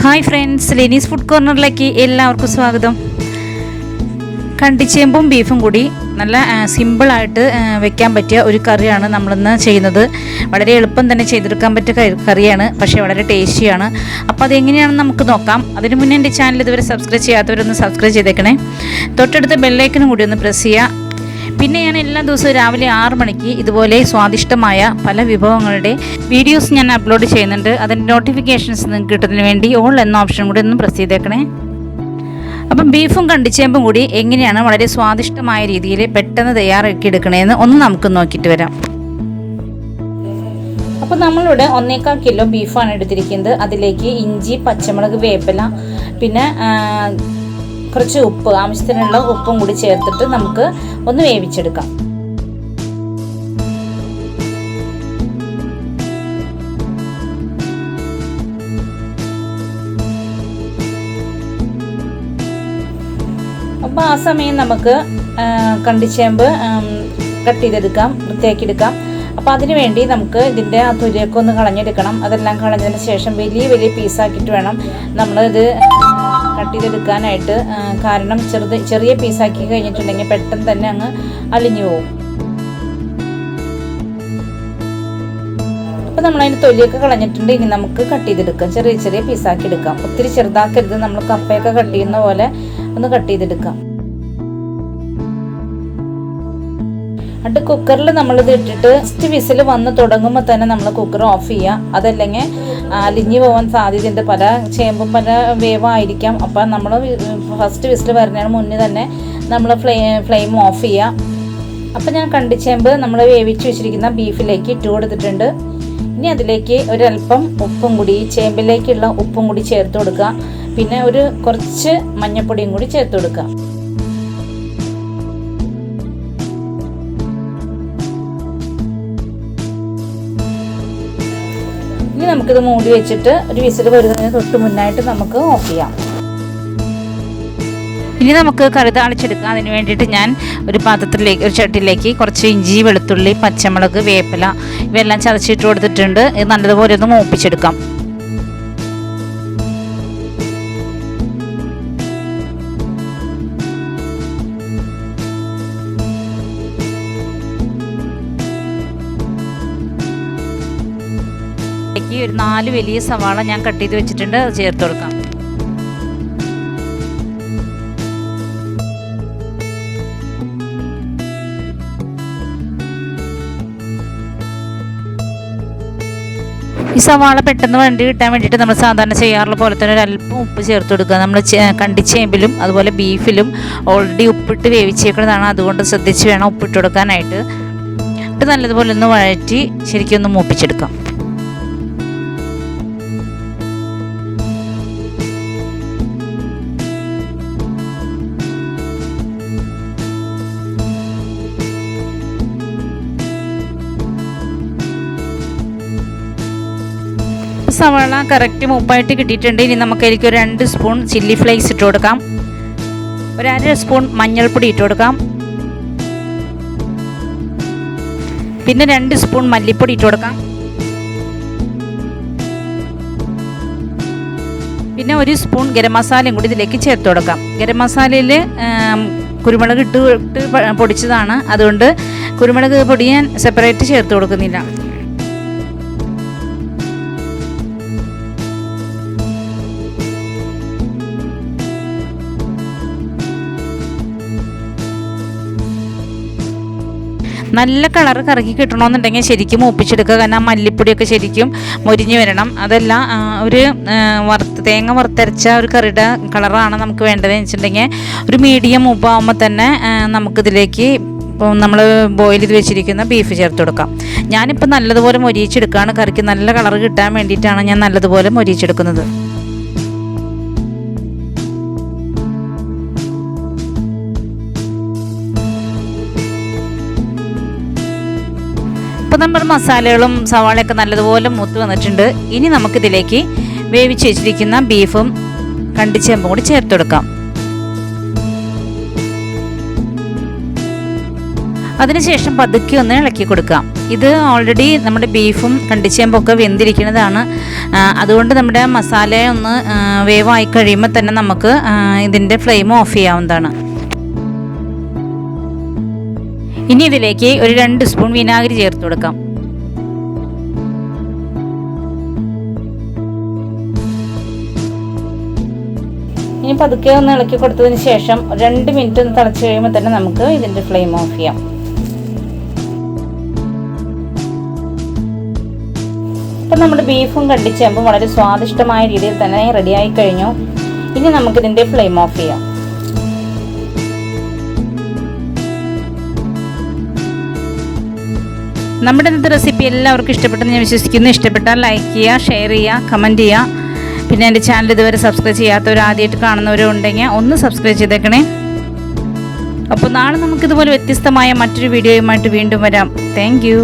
Hi friends, LINI'S FOOD CORNER എല്ലാവർക്കും സ്വാഗതം. കണ്ടിച്ചേമ്പും ബീഫും കൂടി നല്ല സിമ്പിളായിട്ട് വെക്കാൻ പറ്റിയ ഒരു കറിയാണ് നമ്മളിന്ന് ചെയ്യുന്നത്. വളരെ എളുപ്പം തന്നെ ചെയ്തെടുക്കാൻ പറ്റിയ കറിയാണ്, പക്ഷേ വളരെ ടേസ്റ്റിയാണ്. അപ്പോൾ അതെങ്ങനെയാണെന്ന് നമുക്ക് നോക്കാം. അതിന് മുന്നേ എൻ്റെ ചാനൽ ഇതുവരെ സബ്സ്ക്രൈബ് ചെയ്യാത്തവരൊന്ന് സബ്സ്ക്രൈബ് ചെയ്തേക്കണേ. തൊട്ടടുത്ത ബെല്ലൈക്കനും കൂടി ഒന്ന് പ്രസ് ചെയ്യുക. പിന്നെ ഞാൻ എല്ലാ ദിവസവും രാവിലെ 6 മണിക്ക് ഇതുപോലെ സ്വാദിഷ്ടമായ പല വിഭവങ്ങളുടെ വീഡിയോസ് ഞാൻ അപ്ലോഡ് ചെയ്യുന്നുണ്ട്. അതിൻ്റെ നോട്ടിഫിക്കേഷൻസ് നിങ്ങൾക്ക് കിട്ടുന്നതിന് വേണ്ടി ഓൾ എന്ന ഓപ്ഷൻ കൂടി ഒന്ന് പ്രസ് ചെയ്തേക്കണേ. അപ്പം ബീഫും കണ്ടിച്ചേമ്പും കൂടി എങ്ങനെയാണ് വളരെ സ്വാദിഷ്ടമായ രീതിയിൽ പെട്ടെന്ന് തയ്യാറാക്കി എടുക്കണേന്ന് ഒന്ന് നമുക്ക് നോക്കിയിട്ട് വരാം. അപ്പോൾ നമ്മളിവിടെ 1.25 കിലോ ബീഫാണ് എടുത്തിരിക്കുന്നത്. അതിലേക്ക് ഇഞ്ചി, പച്ചമുളക്, വേപ്പില, പിന്നെ കുറച്ച് ഉപ്പ്, ആവശ്യത്തിനുള്ള ഉപ്പും കൂടി ചേർത്തിട്ട് നമുക്ക് ഒന്ന് വേവിച്ചെടുക്കാം. അപ്പോൾ ആ സമയം നമുക്ക് കണ്ടിച്ചേമ്പ് കട്ട് ചെയ്തെടുക്കാം, വൃത്തിയാക്കിയെടുക്കാം. അപ്പോൾ അതിന് വേണ്ടി നമുക്ക് ഇതിൻ്റെ ആ തൊലിയൊക്കെ ഒന്ന് കളഞ്ഞെടുക്കണം. അതെല്ലാം കളഞ്ഞതിന് ശേഷം വലിയ വലിയ പീസാക്കിയിട്ട് വേണം നമ്മളിത് കട്ട് ചെയ്തെടുക്കാനായിട്ട്. കാരണം ചെറിയ പീസാക്കി കഴിഞ്ഞിട്ടുണ്ടെങ്കിൽ പെട്ടെന്ന് തന്നെ അങ്ങ് അലിഞ്ഞു പോകും. അപ്പോൾ നമ്മളതിന് തൊലിയൊക്കെ കളഞ്ഞിട്ടുണ്ട്. ഇനി നമുക്ക് കട്ട് ചെയ്തെടുക്കാം, ചെറിയ ചെറിയ പീസാക്കി എടുക്കാം. ഒത്തിരി ചെറുതാക്കരുത്, നമ്മൾ കപ്പയൊക്കെ കട്ട് ചെയ്യുന്ന പോലെ ഒന്ന് കട്ട് ചെയ്തെടുക്കാം. എന്നിട്ട് കുക്കറിൽ നമ്മളിത് ഇട്ടിട്ട് ഫസ്റ്റ് വിസിൽ വന്ന് തുടങ്ങുമ്പോൾ തന്നെ നമ്മൾ കുക്കർ ഓഫ് ചെയ്യുക. അതല്ലെങ്കിൽ അലിഞ്ഞു പോകാൻ സാധ്യതയുണ്ട്. പല ചേമ്പും പല വേവായിരിക്കാം. അപ്പം നമ്മൾ ഫസ്റ്റ് വിസിൽ വരുന്നതിന് മുന്നേ തന്നെ നമ്മൾ ഫ്ലെയിം ഓഫ് ചെയ്യുക. അപ്പം ഞാൻ കണ്ടിച്ചേമ്പ് നമ്മൾ വേവിച്ച് വെച്ചിരിക്കുന്ന ബീഫിലേക്ക് ഇട്ട് കൊടുത്തിട്ടുണ്ട്. ഇനി അതിലേക്ക് ഒരല്പം ഉപ്പും കൂടി, ചേമ്പിലേക്കുള്ള ഉപ്പും കൂടി ചേർത്ത് കൊടുക്കുക. പിന്നെ കുറച്ച് മഞ്ഞൾപ്പൊടിയും കൂടി ചേർത്ത് കൊടുക്കുക. ഇനി നമുക്കിത് മൂടി വെച്ചിട്ട് ഒരു വിസിൽ വരുന്നതിന് തൊട്ട് മുന്നായിട്ട് നമുക്ക് ഓഫ് ചെയ്യാം. ഇനി നമുക്ക് കറി താളിച്ചെടുക്കാം. അതിന് വേണ്ടിയിട്ട് ഞാൻ ഒരു പാത്രത്തിലേക്ക്, ഒരു ചട്ടിയിലേക്ക് കുറച്ച് ഇഞ്ചി, വെളുത്തുള്ളി, പച്ചമുളക്, വേപ്പില ഇവയെല്ലാം ചതച്ചിട്ട് കൊടുത്തിട്ടുണ്ട്. ഇത് നല്ലതുപോലെ ഒന്ന് മൂപ്പിച്ചെടുക്കാം. ഒരു 4 വലിയ സവാള ഞാൻ കട്ട് ചെയ്ത് വെച്ചിട്ടുണ്ട്, അത് ചേർത്ത് കൊടുക്കാം. ഈ സവാള പെട്ടെന്ന് വണ്ടി കിട്ടാൻ വേണ്ടിയിട്ട് നമ്മൾ സാധാരണ ചെയ്യാറുള്ള പോലെ തന്നെ ഒരല്പം ഉപ്പ് ചേർത്ത് കൊടുക്കുക. നമ്മൾ കണ്ടിച്ചേമ്പിലും അതുപോലെ ബീഫിലും ഓൾറെഡി ഉപ്പിട്ട് വേവിച്ചേക്കുന്നതാണ്, അതുകൊണ്ട് ശ്രദ്ധിച്ച് വേണം ഉപ്പിട്ട് കൊടുക്കാനായിട്ട്. ഇത് നല്ലതുപോലെ ഒന്ന് വഴറ്റി ശരിക്കും ഒന്ന് മൂപ്പിച്ചെടുക്കാം. സവാള കറക്റ്റ് മൂപ്പായിട്ട് കിട്ടിയിട്ടുണ്ട്. ഇനി നമുക്കതിലേക്ക് ഒരു 2 സ്പൂൺ ചില്ലി ഫ്ലേക്സ് ഇട്ട് കൊടുക്കാം. ഒരു 1/2 സ്പൂൺ മഞ്ഞൾപ്പൊടി ഇട്ട് കൊടുക്കാം. പിന്നെ 2 സ്പൂൺ മല്ലിപ്പൊടി ഇട്ട് കൊടുക്കാം. പിന്നെ 1 സ്പൂൺ ഗരം മസാലയും കൂടി ഇതിലേക്ക് ചേർത്ത് കൊടുക്കാം. ഗരം മസാലയിൽ കുരുമുളക് ഇട്ട് പൊടിച്ചതാണ്, അതുകൊണ്ട് കുരുമുളക് പൊടി ഞാൻ സെപ്പറേറ്റ് ചേർത്ത് കൊടുക്കുന്നില്ല. നല്ല കളർ കറക്കി കിട്ടണമെന്നുണ്ടെങ്കിൽ ശരിക്കും മൂപ്പിച്ചെടുക്കുക. കാരണം മല്ലിപ്പൊടിയൊക്കെ ശരിക്കും മൊരിഞ്ഞ് വരണം. അതല്ല തേങ്ങ വറുത്തരച്ച ഒരു കറിയുടെ കളറാണ് നമുക്ക് വേണ്ടതെന്ന് വെച്ചിട്ടുണ്ടെങ്കിൽ ഒരു മീഡിയം ഉപ്പാകുമ്പോൾ തന്നെ നമുക്കിതിലേക്ക് നമ്മൾ ബോയിൽ ചെയ്ത് വെച്ചിരിക്കുന്ന ബീഫ് ചേർത്ത് കൊടുക്കാം. ഞാനിപ്പോൾ നല്ലതുപോലെ മൊരിയിച്ചെടുക്കുകയാണ്. കറിക്ക് നല്ല കളർ കിട്ടാൻ വേണ്ടിയിട്ടാണ് ഞാൻ നല്ലതുപോലെ മൊരിയിച്ചെടുക്കുന്നത്. ഇപ്പോൾ നമ്മൾ മസാലകളും സവാളയൊക്കെ നല്ലതുപോലെ മൂത്ത് വന്നിട്ടുണ്ട്. ഇനി നമുക്കിതിലേക്ക് വേവിച്ച് വെച്ചിരിക്കുന്ന ബീഫും കണ്ടിച്ചേമ്പും കൂടി ചേർത്ത് കൊടുക്കാം. അതിനുശേഷം പതുക്കെ ഒന്ന് ഇളക്കി കൊടുക്കാം. ഇത് ഓൾറെഡി നമ്മുടെ ബീഫും കണ്ടിച്ചേമ്പൊക്കെ വെന്തിരിക്കുന്നതാണ്. അതുകൊണ്ട് നമ്മുടെ മസാല ഒന്ന് വേവായി കഴിയുമ്പോൾ തന്നെ നമുക്ക് ഇതിൻ്റെ ഫ്ലെയിം ഓഫ് ചെയ്യാവുന്നതാണ്. ഇനി ഇതിലേക്ക് ഒരു 2 സ്പൂൺ വിനാഗിരി ചേർത്ത് കൊടുക്കാം. ഇനി പതുക്കെ ഒന്ന് ഇളക്കി കൊടുത്തതിന് ശേഷം 2 മിനിറ്റ് ഒന്ന് തിളച്ച് കഴിയുമ്പോൾ തന്നെ നമുക്ക് ഇതിൻ്റെ ഫ്ലെയിം ഓഫ് ചെയ്യാം. ഇപ്പം നമ്മുടെ ബീഫും കണ്ടിച്ചേമ്പും വളരെ സ്വാദിഷ്ടമായ രീതിയിൽ തന്നെ റെഡിയായി കഴിഞ്ഞു. ഇനി നമുക്കിതിൻ്റെ ഫ്ലെയിം ഓഫ് ചെയ്യാം. നമ്മുടെ ഇന്നത്തെ റെസിപ്പി എല്ലാവർക്കും ഇഷ്ടപ്പെട്ടെന്ന് ഞാൻ വിശ്വസിക്കുന്നു. ഇഷ്ടപ്പെട്ടാൽ ലൈക്ക് ചെയ്യുക, ഷെയർ ചെയ്യുക, കമൻറ്റ് ചെയ്യുക. പിന്നെ എൻ്റെ ചാനൽ ഇതുവരെ സബ്സ്ക്രൈബ് ചെയ്യാത്തവർ, ആദ്യമായിട്ട് കാണുന്നവരും ഉണ്ടെങ്കിൽ ഒന്ന് സബ്സ്ക്രൈബ് ചെയ്തേക്കണേ. അപ്പോൾ നാളെ നമുക്കിതുപോലെ വ്യത്യസ്തമായ മറ്റൊരു വീഡിയോയുമായിട്ട് വീണ്ടും വരാം. Thank you.